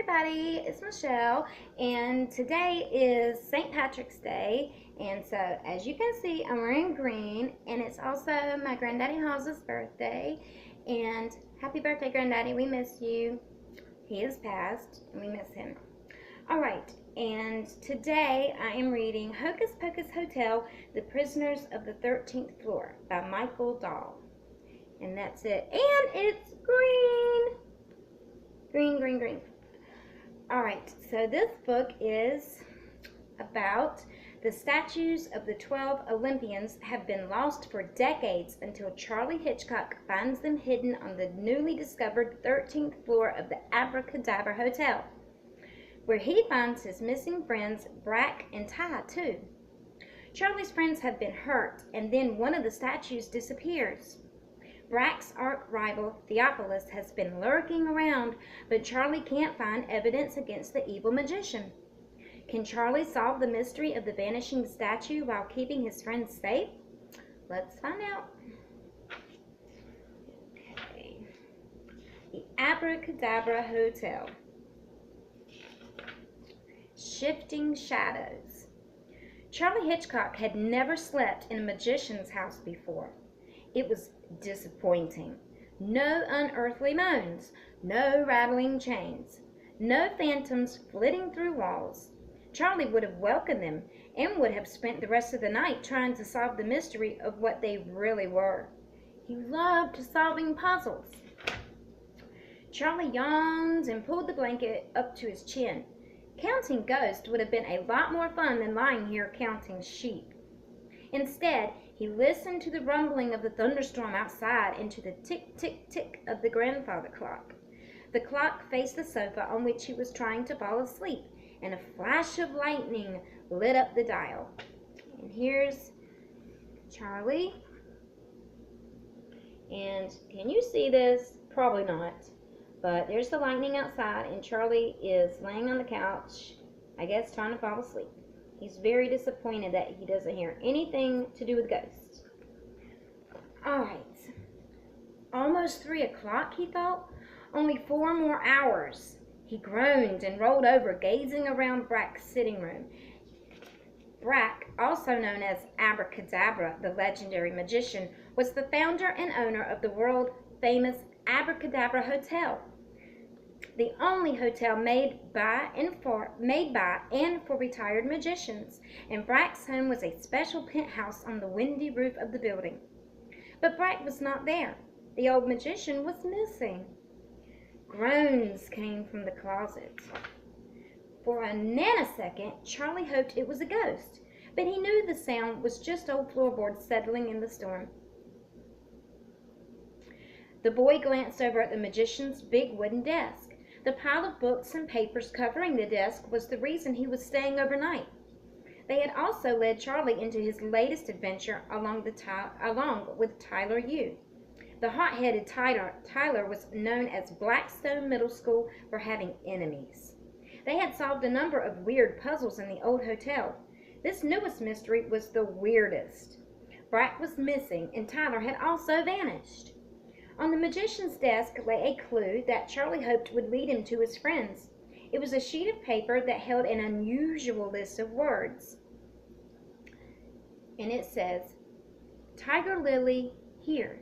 everybody, it's Michelle, and today is St. Patrick's Day, and so as you can see, I'm wearing green, and it's also my granddaddy Hall's birthday, and happy birthday, Granddaddy, we miss you. He is passed, and we miss him. Alright, and today I am reading Hocus Pocus Hotel, The Prisoners of the 13th Floor by Michael Dahl, and that's it, and it's green. Green. Alright, so this book is about the statues of the 12 Olympians have been lost for decades until Charlie Hitchcock finds them hidden on the newly discovered 13th floor of the Abracadabra Hotel, where he finds his missing friends Brack and Ty too. Charlie's friends have been hurt, and then one of the statues disappears. Brack's arch-rival, Theophilus, has been lurking around, but Charlie can't find evidence against the evil magician. Can Charlie solve the mystery of the vanishing statue while keeping his friends safe? Let's find out. Okay. The Abracadabra Hotel. Shifting shadows. Charlie Hitchcock had never slept in a magician's house before. It was disappointing. No unearthly moans, no rattling chains, no phantoms flitting through walls. Charlie would have welcomed them and would have spent the rest of the night trying to solve the mystery of what they really were. He loved solving puzzles. Charlie yawned and pulled the blanket up to his chin. Counting ghosts would have been a lot more fun than lying here counting sheep. Instead, he listened to the rumbling of the thunderstorm outside and to the tick-tick-tick of the grandfather clock. The clock faced the sofa on which he was trying to fall asleep, and a flash of lightning lit up the dial. And here's Charlie. And can you see this? Probably not. But there's the lightning outside, and Charlie is laying on the couch, I guess trying to fall asleep. He's very disappointed that he doesn't hear anything to do with ghosts. Alright. Almost 3 o'clock, he thought. Only 4 more hours. He groaned and rolled over, gazing around Brack's sitting room. Brack, also known as Abracadabra, the legendary magician, was the founder and owner of the world-famous Abracadabra Hotel, the only hotel made by and for retired magicians, and Brack's home was a special penthouse on the windy roof of the building. But Brack was not there. The old magician was missing. Groans came from the closet. For a nanosecond, Charlie hoped it was a ghost, but he knew the sound was just old floorboards settling in the storm. The boy glanced over at the magician's big wooden desk. The pile of books and papers covering the desk was the reason he was staying overnight. They had also led Charlie into his latest adventure along with Tyler Yu. The hot-headed Tyler was known as Blackstone Middle School for having enemies. They had solved a number of weird puzzles in the old hotel. This newest mystery was the weirdest. Brack was missing, and Tyler had also vanished. On the magician's desk lay a clue that Charlie hoped would lead him to his friends. It was a sheet of paper that held an unusual list of words. And it says, Tiger Lily here,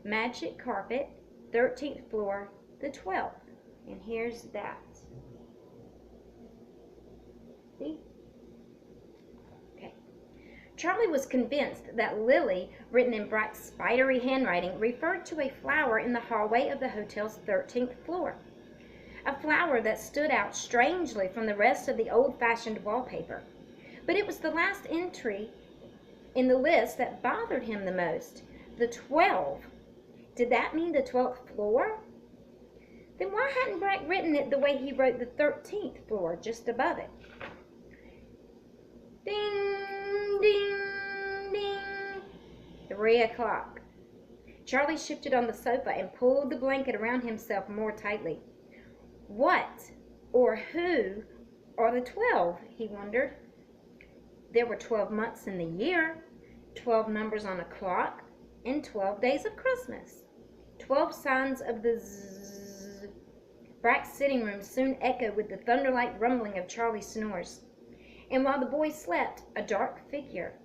magic carpet, 13th floor, the 12th. And here's that. See? Charlie was convinced that Lily, written in Brack's spidery handwriting, referred to a flower in the hallway of the hotel's 13th floor. A flower that stood out strangely from the rest of the old-fashioned wallpaper. But it was the last entry in the list that bothered him the most. The 12. Did that mean the 12th floor? Then why hadn't Brack written it the way he wrote the 13th floor just above it? Ding, ding, ding. 3 o'clock. Charlie shifted on the sofa and pulled the blanket around himself more tightly. What or who are the 12? He wondered. There were 12 months in the year, 12 numbers on a clock, and 12 days of Christmas. 12 signs of the zzz. Brack's sitting room soon echoed with the thunder-like rumbling of Charlie's snores. And while the boys slept, a dark figure,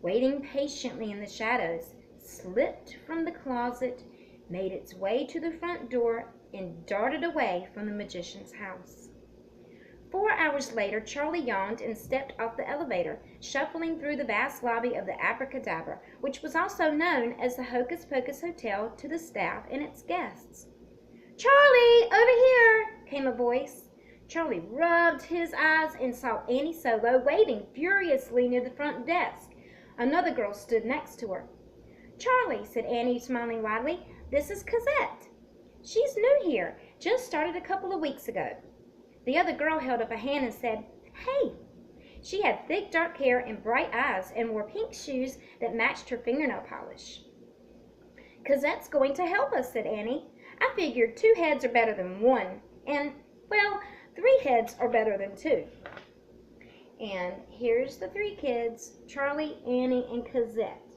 waiting patiently in the shadows, slipped from the closet, made its way to the front door, and darted away from the magician's house. 4 hours later, Charlie yawned and stepped off the elevator, shuffling through the vast lobby of the Abracadabra, which was also known as the Hocus Pocus Hotel to the staff and its guests. "Charlie, over here!" came a voice. Charlie rubbed his eyes and saw Annie Solo waiting furiously near the front desk. Another girl stood next to her. "Charlie," said Annie, smiling widely, "this is Cosette. She's new here, just started a couple of weeks ago." The other girl held up a hand and said, "Hey." She had thick dark hair and bright eyes and wore pink shoes that matched her fingernail polish. "Cosette's going to help us," said Annie. "I figured 2 heads are better than 1, and, well, 3 heads are better than 2. And here's the 3 kids, Charlie, Annie, and Cosette,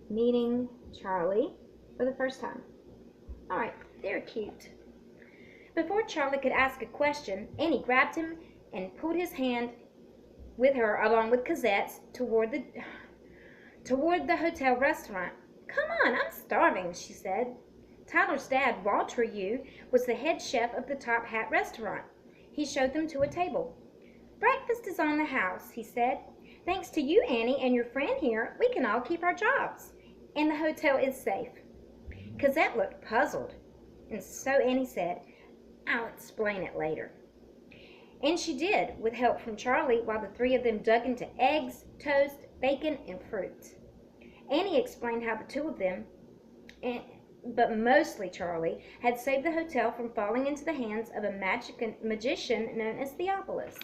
meeting Charlie for the first time. All right, they're cute. Before Charlie could ask a question, Annie grabbed him and pulled his hand with her along with Cosette's toward the hotel restaurant. "Come on, I'm starving," she said. Tyler's dad, Walter Yu, was the head chef of the Top Hat restaurant. He showed them to a table. "Breakfast is on the house," he said. "Thanks to you, Annie, and your friend here, we can all keep our jobs, and the hotel is safe." Cosette looked puzzled, and so Annie said, "I'll explain it later." And she did, with help from Charlie, while the 3 of them dug into eggs, toast, bacon, and fruit. Annie explained how the 2 of them, but mostly Charlie, had saved the hotel from falling into the hands of a magician known as Theophilus.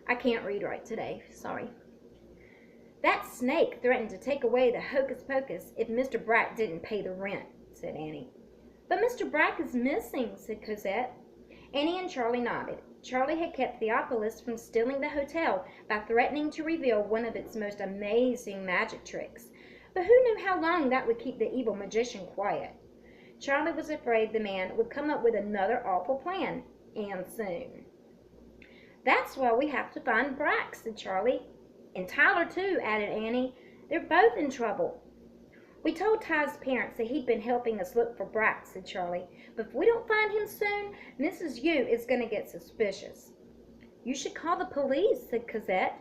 I can't read right today, sorry. "That snake threatened to take away the Hocus Pocus if Mr. Brack didn't pay the rent," said Annie. "But Mr. Brack is missing," said Cosette. Annie and Charlie nodded. Charlie had kept Theophilus from stealing the hotel by threatening to reveal one of its most amazing magic tricks. But who knew how long that would keep the evil magician quiet? Charlie was afraid the man would come up with another awful plan, and soon. "That's why we have to find Brack," said Charlie. "And Tyler, too," added Annie. "They're both in trouble." "We told Ty's parents that he'd been helping us look for Brack," said Charlie. "But if we don't find him soon, Mrs. Yu is going to get suspicious." "You should call the police," said Cosette.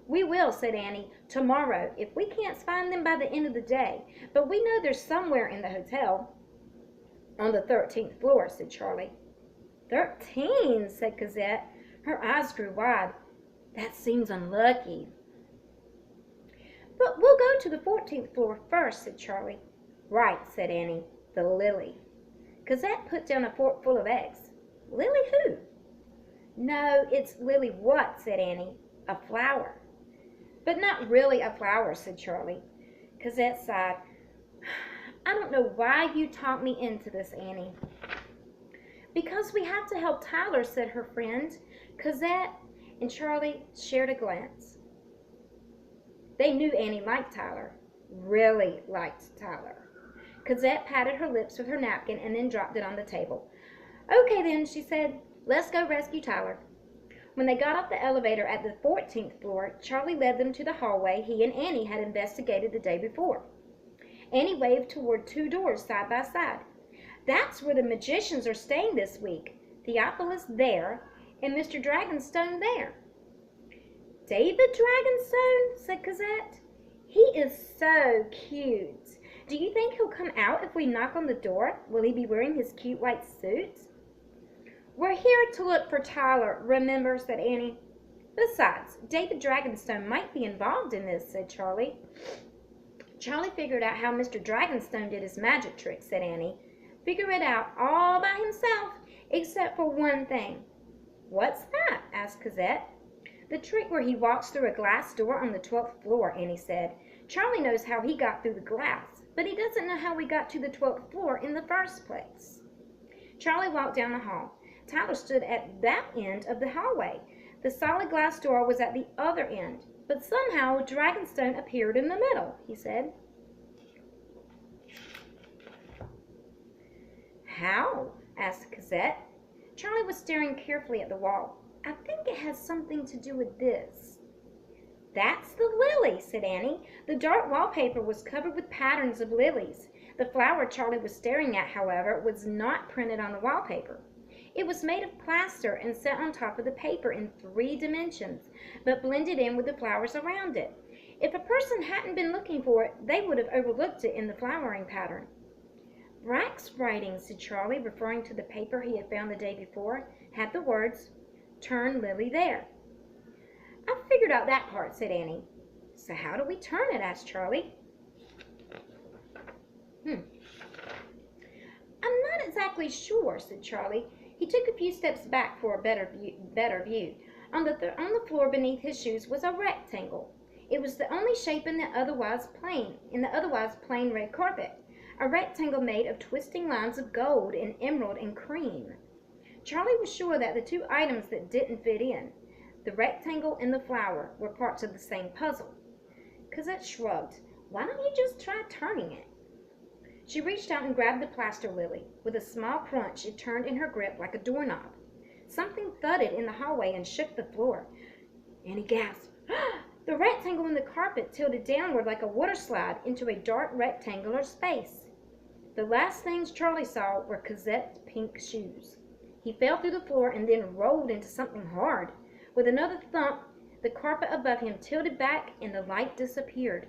"We will," said Annie, "tomorrow, if we can't find them by the end of the day. But we know they're somewhere in the hotel." "On the 13th floor," said Charlie. 13, said Cosette. Her eyes grew wide. "That seems unlucky." "But we'll go to the 14th floor first," said Charlie. "Right," said Annie. "The Lily." Cosette put down a fork full of eggs. "Lily who?" "No, it's Lily what?" said Annie. "A flower." "But not really a flower," said Charlie. Cosette sighed. "I don't know why you talked me into this, Annie." "Because we have to help Tyler," said her friend. Cosette and Charlie shared a glance. They knew Annie liked Tyler, really liked Tyler. Cosette patted her lips with her napkin and then dropped it on the table. "Okay then," she said, "let's go rescue Tyler." When they got off the elevator at the 14th floor, Charlie led them to the hallway he and Annie had investigated the day before. Annie waved toward 2 doors side by side. "That's where the magicians are staying this week. Theophilus there, and Mr. Dragonstone there." "David Dragonstone?" said Cosette. "He is so cute. Do you think he'll come out if we knock on the door? Will he be wearing his cute white suit?" "We're here to look for Tyler, remember," said Annie. "Besides, David Dragonstone might be involved in this," said Charlie. "Charlie figured out how Mr. Dragonstone did his magic trick," said Annie. "Figure it out all by himself, except for one thing." "What's that?" asked Cosette. "The trick where he walks through a glass door on the 12th floor," Annie said. "Charlie knows how he got through the glass, but he doesn't know how we got to the 12th floor in the first place." Charlie walked down the hall. Tyler stood at that end of the hallway. The solid glass door was at the other end, but somehow Dragonstone appeared in the middle, he said. "How?" asked Cosette. Charlie was staring carefully at the wall. I think it has something to do with this. That's the lily, said Annie. The dark wallpaper was covered with patterns of lilies. The flower Charlie was staring at, however, was not printed on the wallpaper. It was made of plaster and set on top of the paper in 3 dimensions, but blended in with the flowers around it. If a person hadn't been looking for it, they would have overlooked it in the flowering pattern. Brack's writing, said Charlie, referring to the paper he had found the day before, had the words, "Turn Lily there." I figured out that part, said Annie. So how do we turn it? Asked Charlie. I'm not exactly sure, said Charlie. He took a few steps back for a better view. On the floor beneath his shoes was a rectangle. It was the only shape in the otherwise plain red carpet. A rectangle made of twisting lines of gold and emerald and cream. Charlie was sure that the 2 items that didn't fit in, the rectangle and the flower, were parts of the same puzzle. Cosette shrugged. Why don't you just try turning it? She reached out and grabbed the plaster lily. With a small crunch, it turned in her grip like a doorknob. Something thudded in the hallway and shook the floor. Annie gasped. The rectangle in the carpet tilted downward like a water slide into a dark rectangular space. The last things Charlie saw were Cosette's pink shoes. He fell through the floor and then rolled into something hard. With another thump, the carpet above him tilted back and the light disappeared.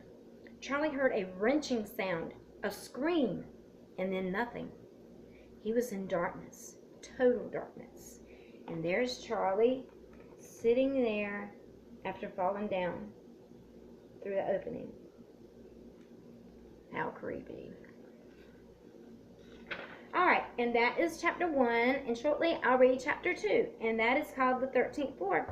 Charlie heard a wrenching sound, a scream, and then nothing. He was in darkness, total darkness. And there's Charlie sitting there after falling down through the opening. How creepy. All right, and that is chapter 1, and shortly I'll read chapter 2, and that is called The 13th Floor.